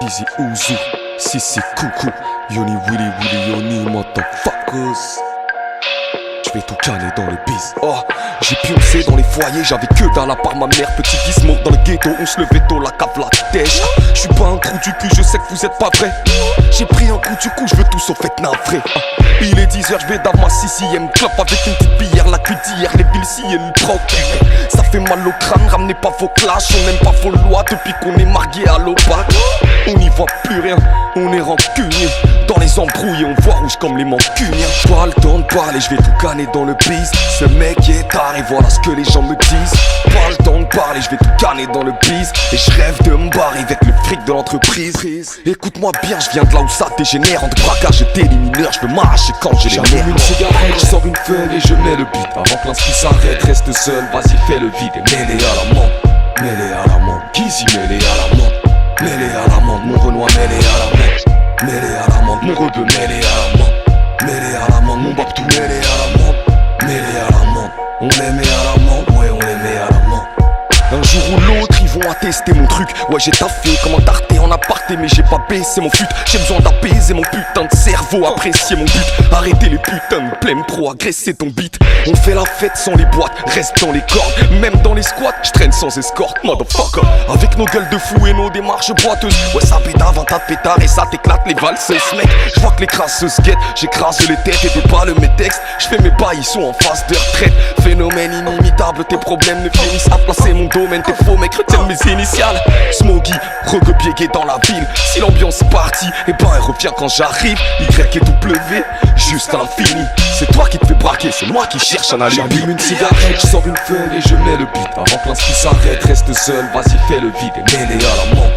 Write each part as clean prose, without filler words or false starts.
Easy Ouzou, si c'est coucou, Yoni Willy Willy Yoni motherfuckers. J'vais tout canner dans le bis. Oh, j'ai pioncé dans les foyers, j'avais que dalle à part ma mère. Petit gizmo dans le ghetto, on se levait tôt, la cave la tèche. J'suis pas un trou du cul, je sais que vous êtes pas vrai. J'ai pris un coup du coup, j'veux tout sauf être navré. Il est 10h, j'vais dans ma 6ème clope avec une petite bière, la cuitière, les villes si et le troc. Ça fait mal au crâne, ramenez pas vos clashs, on n'aime pas vos lois depuis qu'on est margué à l'opaque. On n'y voit plus rien, on est rancunier. Dans les embrouilles, on voit rouge comme les mancuniens. Pas le temps de parler, j'vais tout canner dans le bis. Ce mec est taré, voilà ce que les gens me disent. Pas le temps de parler, j'vais tout canner dans le bis. Et je rêve de me barrer avec le fric de l'entreprise. Écoute-moi bien, je viens de là où ça dégénère. Entre braquage et mineurs, j'veux m'arracher quand j'ai les nerfs. J'allume une cigarette, je sors une feuille et je mets le beat. Avant que l'inspi s'arrête, reste seul, vas-y fais le vide. Et mets-les à la menthe, mets-les à la menthe. Kizzy, mets-les à la menthe, mets-les à la menthe. Mon Renoir, mets-les à la menthe, mets-les à la menthe. Mon rebeu, mets-les à la menthe, mets-les à la menthe. Mon babtou, mets-les à la menthe, mets-les à la menthe. On les met à la menthe, ouais on les met à la menthe. Un jour ou l'autre ils vont attester mon truc. Ouais j'ai taffé comme un tarté en aparté, mais j'ai pas baissé mon fut. J'ai besoin d'apaiser mon putain de cerveau, apprécier mon but. Arrêtez les putains de pleine pro, agresser ton beat. On fait la fête sans les boîtes, reste dans les cordes. Même dans les squats, je traîne sans escorte, motherfucker. Avec nos gueules de fou et nos démarches boiteuses. Ouais ça pétave, un tas de pétards et ça t'éclate les valseuses, mec. Je vois que les crasseuses guettent, j'écrase les têtes et des balles mes textes. Je fais mes bails, ils sont en phase de retraite. Phénomène inimitable, tes problèmes ne finissent à placer mon domaine. T'es faux mec, retiens mes initiales. Smoggy, regobiégué dans la ville. Si l'ambiance est partie, et ben elle revient quand j'arrive. Y et W, juste infini. C'est toi qui te fais braquer, c'est moi qui cherche un alibi. J'allume une cigarette, je sors une feuille et je mets le beat. Avant que l'inspi s'arrête, reste seul, vas-y fais le vide. Et mets-les à la menthe,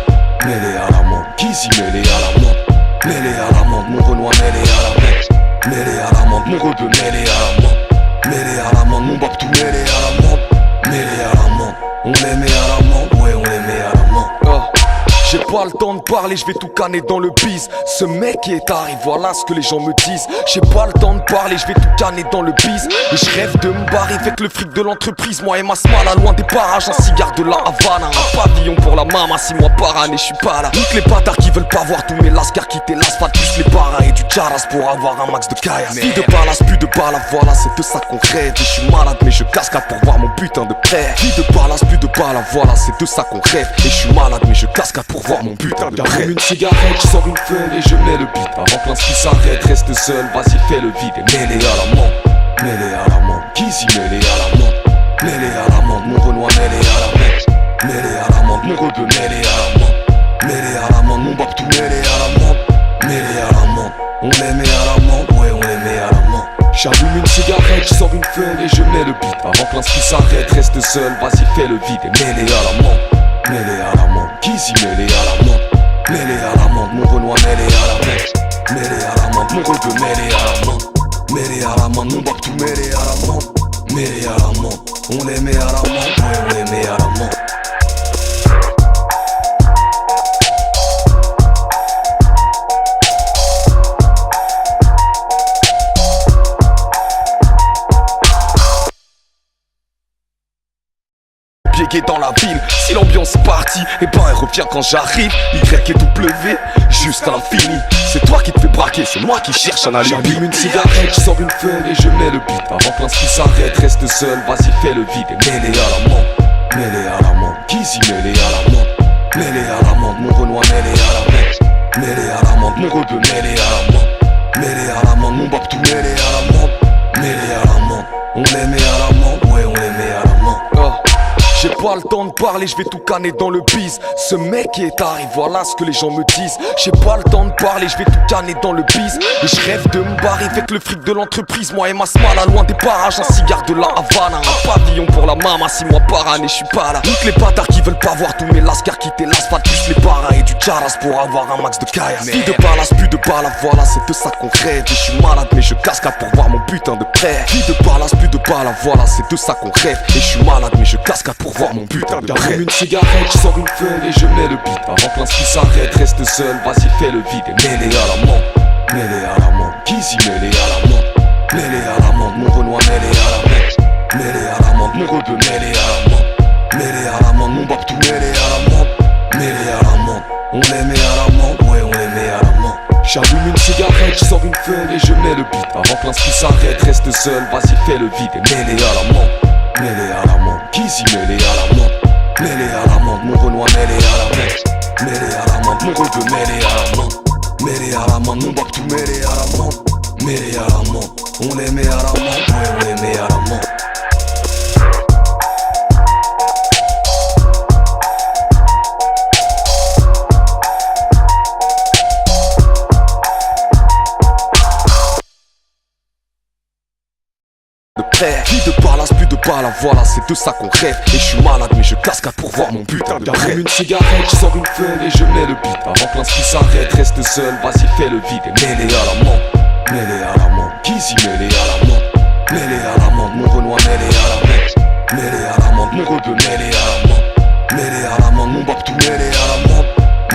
mets-les à la menthe. Kizzy, mets-les à la menthe, mets-les à la menthe. Mon Renoir, mets-les à la menthe, mets-les à la menthe. Mon rebeu, mets-les à la menthe, mets-les à la menthe. Mon babtou, mets-les à la menthe, mets-les à la menthe. On les met à la menthe, ouais on les met à la menthe. J'ai pas le temps de parler, je vais tout canner dans le bis. Ce mec est taré, voilà ce que les gens me disent. J'ai pas le temps de parler, je vais tout canner dans le bis. Et je rêve de me barrer avec le fric de l'entreprise. Moi et ma smala, loin des parages, un cigare de la Havana. Un pavillon pour la mama, 6 mois par année, je suis pas là. Nique les bâtards qui veulent pas voir tous mes lascars quitter l'asphalte. Plus les paras et du charas pour avoir un max de caillasse. Vie de palace, plus de balas, voilà c'est de ça qu'on rêve. Et je suis malade mais je cascade pour voir mon putain de prêt. Vie de palace, plus de balas, voilà c'est de ça qu'on rêve. Et je suis malade mais je cascade pour voir mon putain de prêt. J'allume une cigarette, je sors une feuille et je mets le beat. Avant que l'inspi s'arrête, reste seul, vas-y fais le vide. Et mets-les à la menthe, mets-les à la menthe. Kizzy, mets-les à la menthe, mets-les à la menthe. Mon Renoir, mets-les à la menthe, mets-les à la menthe. Mon rebeu, mets-les à la menthe, mets-les à la menthe. Mon babtou, mets-les à la menthe, mets-les à la menthe. On les met à la menthe, ouais on les met à la menthe. J'allume une cigarette, je sors une feuille et je mets le beat. Avant que l'inspi s'arrête, reste seul, vas-y fais le vide. Et mets-les à la menthe, mets-les à la menthe. Kizzy, mets-les à la menthe, mets-les à la menthe. Mon Renoir, mets-les à la menthe, mets-les à la menthe. Mon rebeu, mets-les à la menthe, mets-les à la menthe. Mon babtou, mets-les à la menthe, mets-les à la menthe. On les met à la menthe, ouais on les met à la menthe. Biégué dans la ville, si l'ambiance est partie, et ben elle revient quand j'arrive. Y et W, juste infini. C'est toi qui te fais braquer, c'est moi qui cherche un alibi. J'allume une cigarette, je sors une feuille et je mets le beat. Avant que l'inspi s'arrête, reste seul, vas-y fais le vide. Et mets-les à la menthe, mets-les à la menthe. Kizzy, mets-les à la menthe, mets-les à la menthe. Mon Renoir, mets-les à la menthe, mets-les à la menthe. Mon rebeu, mets-les à la menthe, mets-les à la menthe. Mon babtou, mets-les à la menthe, mets-les à la menthe. On les met à la menthe, ouais on les met à la menthe. J'ai pas le temps de parler, je vais tout canner dans le bis. Ce mec est taré, voilà ce que les gens me disent. J'ai pas le temps de parler, je vais tout canner dans le bis. Et je rêve de me barrer avec le fric de l'entreprise. Moi et ma smala, loin des parages, un cigare de la Havana. Un pavillon pour la mama, 6 mois par année, je suis pas là. Nique les bâtards qui veulent pas voir tous mes lascars quitter l'asphalte. Plus les paras et du charas pour avoir un max de caillasse. Vie de palace, plus de balas, voilà c'est de ça qu'on rêve. Et je suis malade mais je cascade pour voir mon putain de prêt. Vie de palace, plus de balas, voilà c'est de ça qu'on rêve. Et je suis malade mais je cascade pour voir mon putain de prêt. J'allume une cigarette, je sors une feuille et je mets le beat. Avant que l'inspi s'arrête, reste seul, vas-y fais le vide. Et mets-les à la menthe, mets-les à la menthe. Kizzy, mets-les à la menthe, mets-les à la menthe. Mon Renoir, mets-les à la menthe, mets-les à la menthe. Mon rebeu, mets-les à la menthe, mets-les à la menthe. Mon babtou, mets-les à la menthe, mets-les à la menthe. On les met à la menthe. fun et je mets le beat. Avant que l'instru s'arrête, reste seul, vas-y fais le vide. Et mêlé à la main, mêlé à la main. Kizzy mêlé à la main, mêlé à la main. Mon Renoir mêlé à la main, mêlé à la main. Mon rebeu mêlé à la main, mêlé à la main. Mon bac tout mêlé à la main, mêlé à la main. On les met à la main, ouais on les met à la main. Vie de palace, plus de balle, voilà, c'est de ça qu'on rêve. Et je suis malade, mais je cascade pour voir mon putain de rêve. Une cigarette, je sors une feuille et je mets le beat. Avant que l'instru s'arrête, reste seul, vas-y fais le vide. Et mêlé à la main, mêlé à la main. Kizzy mêlé à la main, mêlé à la main. Mon Renoir mêlé à la main, mêlé à la main. Mon rebeu mêlé à la main, mêlé à la main. Mon bac tout mêlé à la main,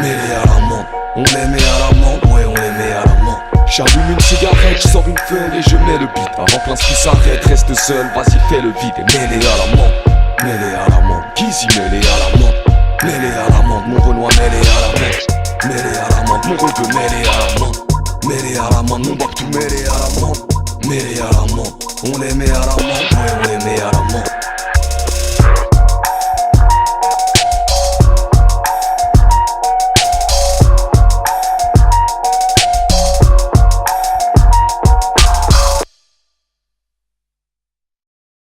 mêlé à la main. On les met à la main, ouais on les met à la main. J'allume une cigarette, je sors une feuille et je mets le beat. Avant que l'instru s'arrête, reste seul, vas-y fais le vide. Et mêlé à la main, mêlé à la main. Kizzy mêlé à la main, mêlé à la main. Mon Renoir mêlé à la main, mêlé à la main. Mon rebeu mêlé à la main, mêlé à la main. Mon bac tout mêlé à la main, mêlé à la main. On les met à la main, ouais on les met à la main.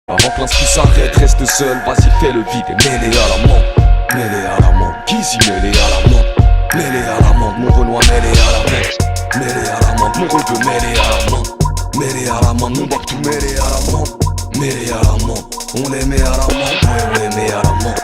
Avant que l'instru s'arrête, reste seul, vas-y fais le vide. Et mêlé à la main, mêlé à la main. Kizzy mêlé à la main, mêlé à la main. Mon Renoir mêlé à la main, mêlé à la main. Mon rebeu mêlé à la main, mêlé à la main. Mon bac tout mêlé à la main, mêlé à la main. On les met à la main, ouais on les met à la main.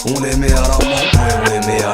On les met à la main, ouais on les met à la main.